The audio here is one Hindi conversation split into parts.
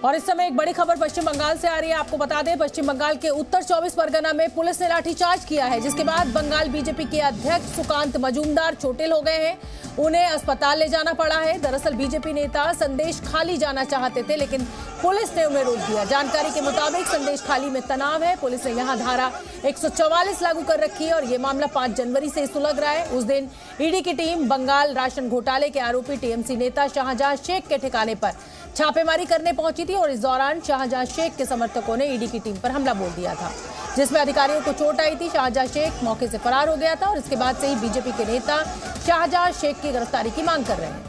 और इस समय एक बड़ी खबर पश्चिम बंगाल से आ रही है। आपको बता दें, पश्चिम बंगाल के उत्तर 24 परगना में पुलिस ने लाठीचार्ज किया है, जिसके बाद बंगाल बीजेपी के अध्यक्ष सुकांत मजूमदार चोटिल हो गए हैं। उन्हें अस्पताल ले जाना पड़ा है। दरअसल बीजेपी नेता संदेश खाली जाना चाहते थे, लेकिन पुलिस ने उन्हें रोक दिया। जानकारी के मुताबिक संदेश खाली में तनाव है। पुलिस ने यहां धारा 144 लागू कर रखी है और यह मामला 5 जनवरी से सुलग रहा है। उस दिन ईडी की टीम बंगाल राशन घोटाले के आरोपी टीएमसी नेता शाहजहां शेख के ठिकाने पर छापेमारी करने पहुंची थी और इस दौरान शाहजहां शेख के समर्थकों ने ईडी की टीम पर हमला बोल दिया था, जिसमें अधिकारियों को चोट आई थी। शाहजहां शेख मौके से फरार हो गया था और इसके बाद से ही बीजेपी के नेता शाहजहां शेख की गिरफ्तारी की मांग कर रहे हैं।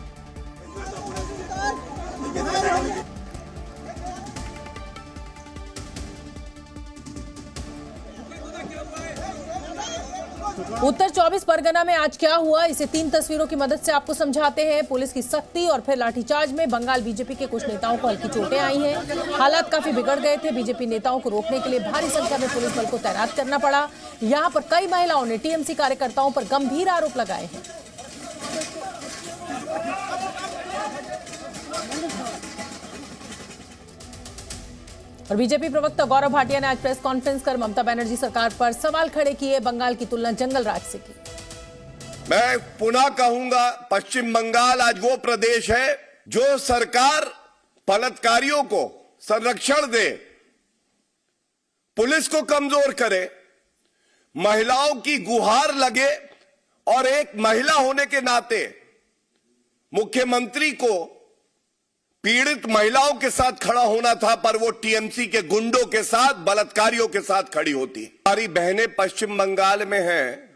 उत्तर 24 परगना में आज क्या हुआ, इसे 3 तस्वीरों की मदद से आपको समझाते हैं। पुलिस की सख्ती और फिर लाठीचार्ज में बंगाल बीजेपी के कुछ नेताओं को हल्की चोटें आई हैं। हालात काफी बिगड़ गए थे। बीजेपी नेताओं को रोकने के लिए भारी संख्या में पुलिस बल को तैनात करना पड़ा। यहां पर कई महिलाओं ने टीएमसी कार्यकर्ताओं पर गंभीर आरोप लगाए हैं। और बीजेपी प्रवक्ता गौरव भाटिया ने आज प्रेस कॉन्फ्रेंस कर ममता बनर्जी सरकार पर सवाल खड़े किए। बंगाल की तुलना जंगल राज से की। मैं पुनः कहूंगा, पश्चिम बंगाल आज वो प्रदेश है जो सरकार बलात्कारियों को संरक्षण दे, पुलिस को कमजोर करे, महिलाओं की गुहार लगे और एक महिला होने के नाते मुख्यमंत्री को पीड़ित महिलाओं के साथ खड़ा होना था, पर वो टीएमसी के गुंडों के साथ, बलात्कारियों के साथ खड़ी होती। हमारी बहनें पश्चिम बंगाल में हैं,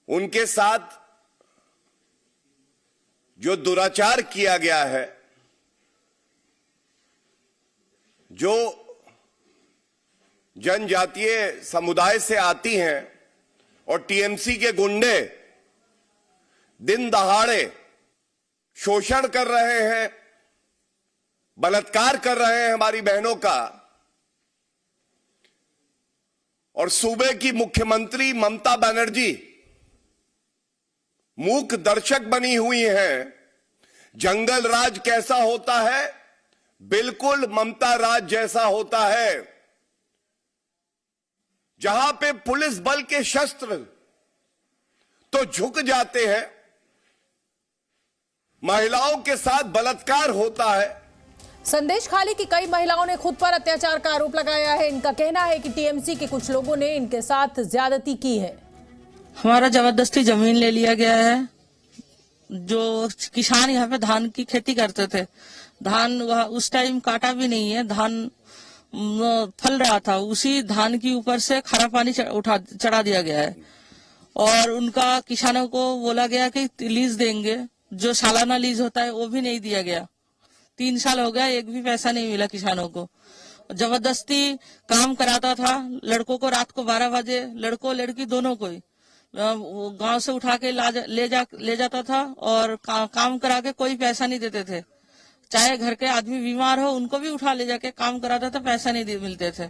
उनके साथ जो दुराचार किया गया है, जो जनजातीय समुदाय से आती हैं और टीएमसी के गुंडे दिन दहाड़े शोषण कर रहे हैं, बलात्कार कर रहे हैं हमारी बहनों का, और सूबे की मुख्यमंत्री ममता बनर्जी मूक दर्शक बनी हुई हैं। जंगल राज कैसा होता है? बिल्कुल ममता राज जैसा होता है, जहां पे पुलिस बल के शस्त्र तो झुक जाते हैं, महिलाओं के साथ बलात्कार होता है। संदेश खाली की कई महिलाओं ने खुद पर अत्याचार का आरोप लगाया है। इनका कहना है कि टीएमसी के कुछ लोगों ने इनके साथ ज्यादती की है। हमारा जबरदस्ती जमीन ले लिया गया है। जो किसान यहाँ पे धान की खेती करते थे, धान वह उस टाइम काटा भी नहीं है, धान फल रहा था, उसी धान के ऊपर से खारा पानी चढ़ा दिया गया है और उनका किसानों को बोला गया कि लीज देंगे, जो सालाना लीज होता है वो भी नहीं दिया गया। 3 साल हो गया, एक भी पैसा नहीं मिला किसानों को। जबरदस्ती काम कराता था लड़कों को, रात को 12 बजे लड़कों लड़की दोनों को ही गांव से उठा के ले जाता था और काम करा के कोई पैसा नहीं देते थे। चाहे घर के आदमी बीमार हो उनको भी उठा ले जाके काम कराता था, पैसा नहीं मिलते थे।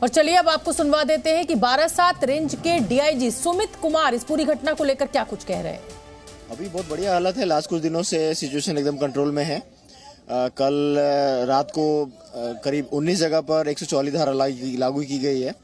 और चलिए अब आपको सुनवा देते हैं कि बारासात रेंज के डीआईजी सुमित कुमार इस पूरी घटना को लेकर क्या कुछ कह रहे हैं। अभी बहुत बढ़िया हालत है। लास्ट कुछ दिनों से सिचुएशन एकदम कंट्रोल में है। कल रात को करीब 19 जगह पर 144 धारा लागू की गई है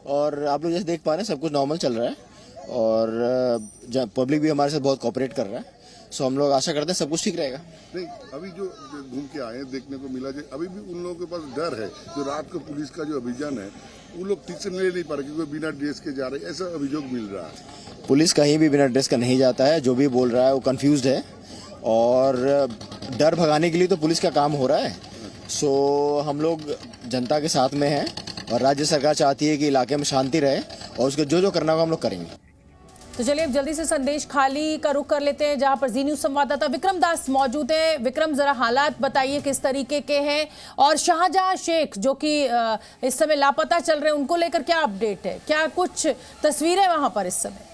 और आप लोग जैसे देख पा रहे हैं सब कुछ नॉर्मल चल रहा है और पब्लिक भी हमारे साथ बहुत कोऑपरेट कर रहा है। सो हम लोग आशा करते हैं सब कुछ ठीक रहेगा। नहीं, अभी जो घूम के आए देखने को मिला, अभी भी उन लोगों के पास डर है। जो रात को पुलिस का जो अभियान है वो लोग ठीक से ले नहीं पा रहे क्योंकि बिना ड्रेस के जा रहे, ऐसा अभियोग मिल रहा है। पुलिस कहीं भी बिना ड्रेस का नहीं जाता है। जो भी बोल रहा है वो कंफ्यूज्ड है और डर भगाने के लिए तो पुलिस का काम हो रहा है। सो हम लोग जनता के साथ में हैं और राज्य सरकार चाहती है कि इलाके में शांति रहे और उसको जो जो करना होगा हम लोग करेंगे। तो चलिए अब जल्दी से संदेश खाली का रुख कर लेते हैं, जहां पर जी न्यूज संवाददाता विक्रम दास मौजूद है। विक्रम, जरा हालात बताइए किस तरीके के हैं और शाहजहां शेख जो कि इस समय लापता चल रहे हैं, उनको लेकर क्या अपडेट है? क्या कुछ तस्वीरें वहां पर इस समय?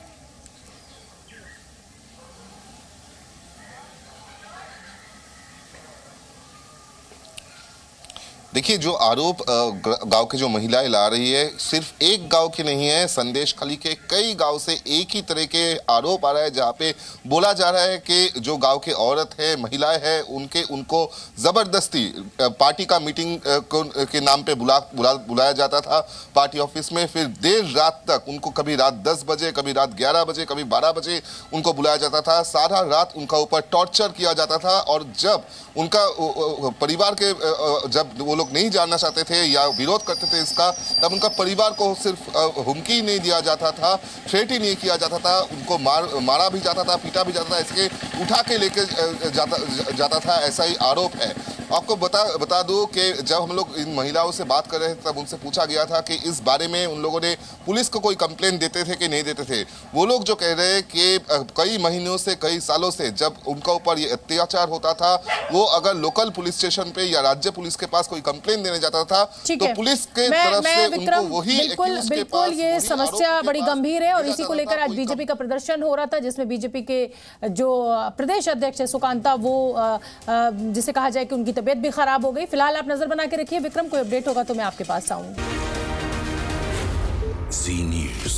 देखिए, जो आरोप गांव के जो महिलाएं ला रही है, सिर्फ एक गांव की नहीं है, संदेश खाली के कई गांव से एक ही तरह के आरोप आ रहा है, जहां पे बोला जा रहा है कि जो गांव के औरत है, महिलाएं हैं, उनको जबरदस्ती पार्टी का मीटिंग के नाम पे बुलाया जाता था पार्टी ऑफिस में, फिर देर रात तक उनको, कभी रात 10 बजे, कभी रात 11 बजे, कभी 12 बजे उनको बुलाया जाता था। सारा रात उनका ऊपर टॉर्चर किया जाता था, और जब उनका परिवार के जब वो लोग नहीं जानना चाहते थे या विरोध करते थे इसका, तब उनका परिवार को सिर्फ हुमकी नहीं दिया जाता था, थ्रेट ही नहीं किया जाता था, उनको मारा भी जाता था, पीटा भी जाता था, इसके उठा के लेके जाता था, ऐसा ही आरोप है। आपको बता दूं कि जब हम लोग इन महिलाओं से बात कर रहे थे, तब उनसे पूछा गया था कि इस बारे में उन लोगों ने पुलिस को कोई कंप्लेंट देते थे कि नहीं देते थे। वो लोग जो कह रहे हैं कि कई महीनों से, कई सालों से जब उनका ऊपर ये अत्याचार होता था, वो अगर लोकल पुलिस स्टेशन पे या राज्य पुलिस के पास कोई कंप्लेंट देने जाता था, तो पुलिस के तरफ से उनको वही बिल्कुल ये समस्या बड़ी गंभीर है, और इसी को लेकर आज बीजेपी का प्रदर्शन हो रहा था, जिसमें बीजेपी के जो प्रदेश अध्यक्ष है सुकांता, वो जिसे कहा जाए कि उनकी तबीयत भी खराब हो गई। फिलहाल आप नजर बना के रखिए, विक्रम कोई अपडेट होगा तो मैं आपके पास आऊंगी। जी न्यूज़।